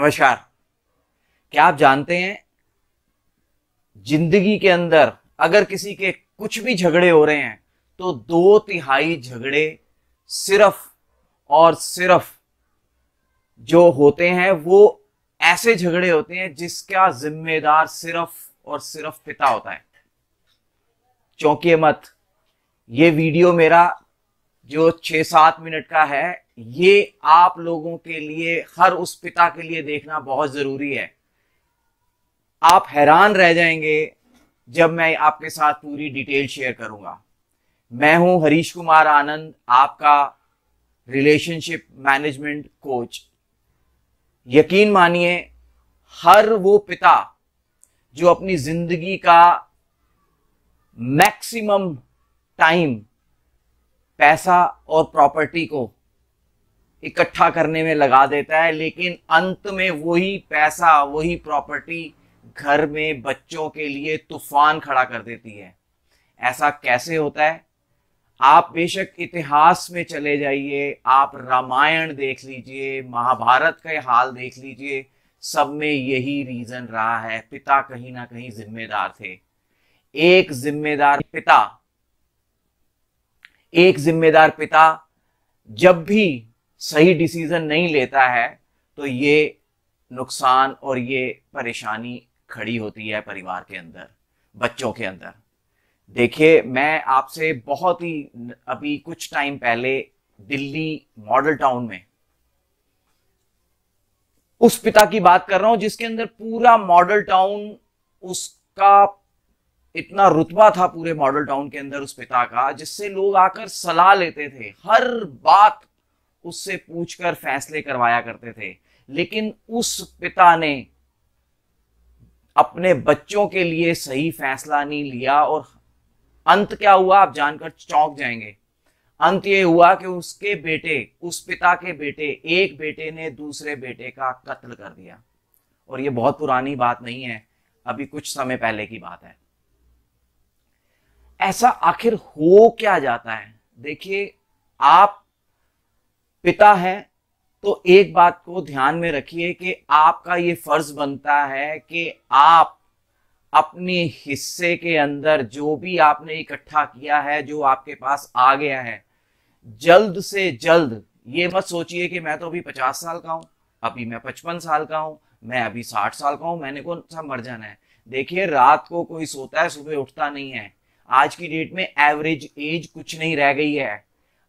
नमस्कार। क्या आप जानते हैं जिंदगी के अंदर अगर किसी के कुछ भी झगड़े हो रहे हैं तो 2/3 झगड़े सिर्फ और सिर्फ जो होते हैं वो ऐसे झगड़े होते हैं जिसका जिम्मेदार सिर्फ और सिर्फ पिता होता है। चौंकिए मत, ये वीडियो मेरा जो 6-7 मिनट का है ये आप लोगों के लिए, हर उस पिता के लिए देखना बहुत जरूरी है। आप हैरान रह जाएंगे जब मैं आपके साथ पूरी डिटेल शेयर करूंगा। मैं हूं हरीश कुमार आनंद, आपका रिलेशनशिप मैनेजमेंट कोच। यकीन मानिए, हर वो पिता जो अपनी जिंदगी का मैक्सिमम टाइम पैसा और प्रॉपर्टी को इकट्ठा करने में लगा देता है, लेकिन अंत में वही पैसा, वही प्रॉपर्टी घर में बच्चों के लिए तूफान खड़ा कर देती है। ऐसा कैसे होता है? आप बेशक इतिहास में चले जाइए, आप रामायण देख लीजिए, महाभारत का हाल देख लीजिए, सब में यही रीजन रहा है। पिता कहीं ना कहीं जिम्मेदार थे। एक जिम्मेदार पिता जब भी सही डिसीजन नहीं लेता है तो ये नुकसान और ये परेशानी खड़ी होती है परिवार के अंदर, बच्चों के अंदर। देखिए, मैं आपसे बहुत ही अभी कुछ टाइम पहले दिल्ली मॉडल टाउन में उस पिता की बात कर रहा हूं जिसके अंदर पूरा मॉडल टाउन, उसका इतना रुतबा था पूरे मॉडल टाउन के अंदर उस पिता का, जिससे लोग आकर सलाह लेते थे, हर बात उससे पूछकर फैसले करवाया करते थे। लेकिन उस पिता ने अपने बच्चों के लिए सही फैसला नहीं लिया और अंत क्या हुआ आप जानकर चौंक जाएंगे। अंत ये हुआ कि उसके बेटे, उस पिता के बेटे, एक बेटे ने दूसरे बेटे का कत्ल कर दिया। और ये बहुत पुरानी बात नहीं है, अभी कुछ समय पहले की बात है। ऐसा आखिर हो क्या जाता है? देखिए, आप पिता हैं तो एक बात को ध्यान में रखिए कि आपका ये फर्ज बनता है कि आप अपने हिस्से के अंदर जो भी आपने इकट्ठा किया है, जो आपके पास आ गया है, जल्द से जल्द, ये मत सोचिए कि मैं तो अभी 50 साल का हूं, अभी मैं 55 साल का हूं, मैं अभी 60 साल का हूं, मैंने कौन सा मर जाना है। देखिए, रात को कोई सोता है, सुबह उठता नहीं है। आज की डेट में एवरेज एज कुछ नहीं रह गई है।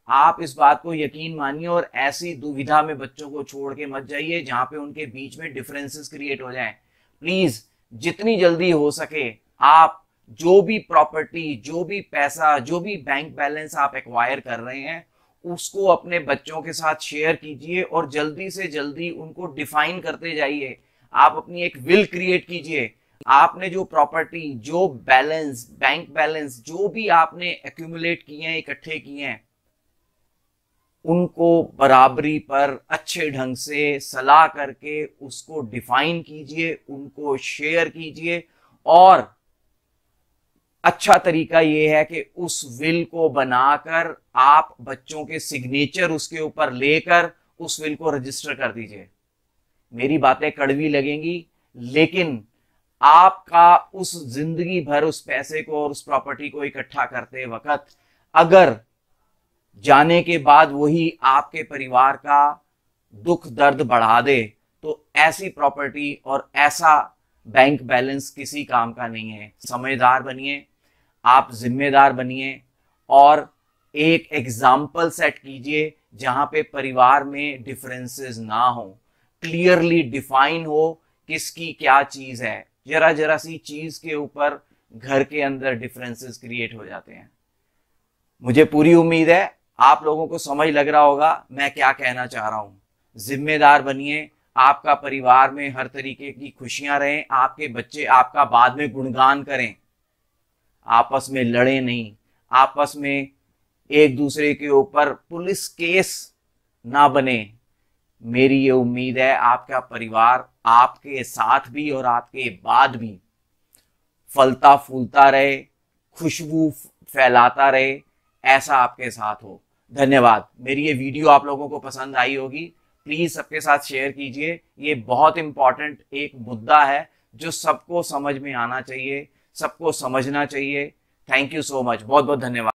आप इस बात को यकीन मानिए और ऐसी दुविधा में बच्चों को छोड़ के मत जाइए जहां पे उनके बीच में डिफरेंसेस क्रिएट हो जाएं। प्लीज, जितनी जल्दी हो सके आप जो भी प्रॉपर्टी, जो भी पैसा, जो भी बैंक बैलेंस आप एक्वायर कर रहे हैं उसको अपने बच्चों के साथ शेयर कीजिए और जल्दी से जल्दी उनको डिफाइन करते जाइए। आप अपनी एक विल क्रिएट कीजिए। आपने जो प्रॉपर्टी, जो बैलेंस, बैंक बैलेंस, जो भी आपने एक्यूमुलेट किए हैं, इकट्ठे किए हैं, उनको बराबरी पर अच्छे ढंग से सलाह करके उसको डिफाइन कीजिए, उनको शेयर कीजिए। और अच्छा तरीका यह है कि उस विल को बनाकर आप बच्चों के सिग्नेचर उसके ऊपर लेकर उस विल को रजिस्टर कर दीजिए। मेरी बातें कड़वी लगेंगी, लेकिन आपका उस जिंदगी भर उस पैसे को और उस प्रॉपर्टी को इकट्ठा करते वक्त अगर जाने के बाद वही आपके परिवार का दुख दर्द बढ़ा दे तो ऐसी प्रॉपर्टी और ऐसा बैंक बैलेंस किसी काम का नहीं है। समझदार बनिए, आप जिम्मेदार बनिए और एक एग्जाम्पल सेट कीजिए जहां पे परिवार में डिफरेंसेस ना हो, क्लियरली डिफाइन हो किसकी क्या चीज है। जरा जरा सी चीज के ऊपर घर के अंदर डिफरेंसेस क्रिएट हो जाते हैं। मुझे पूरी उम्मीद है आप लोगों को समझ लग रहा होगा मैं क्या कहना चाह रहा हूं। जिम्मेदार बनिए, आपका परिवार में हर तरीके की खुशियां रहें, आपके बच्चे आपका बाद में गुणगान करें, आपस में लड़े नहीं, आपस में एक दूसरे के ऊपर पुलिस केस ना बने। मेरी ये उम्मीद है आपका परिवार आपके साथ भी और आपके बाद भी फलता फूलता रहे, खुशबू फैलाता रहे, ऐसा आपके साथ हो। धन्यवाद। मेरी ये वीडियो आप लोगों को पसंद आई होगी। प्लीज सबके साथ शेयर कीजिए। ये बहुत इंपॉर्टेंट एक मुद्दा है जो सबको समझ में आना चाहिए, सबको समझना चाहिए। थैंक यू सो मच, बहुत बहुत धन्यवाद।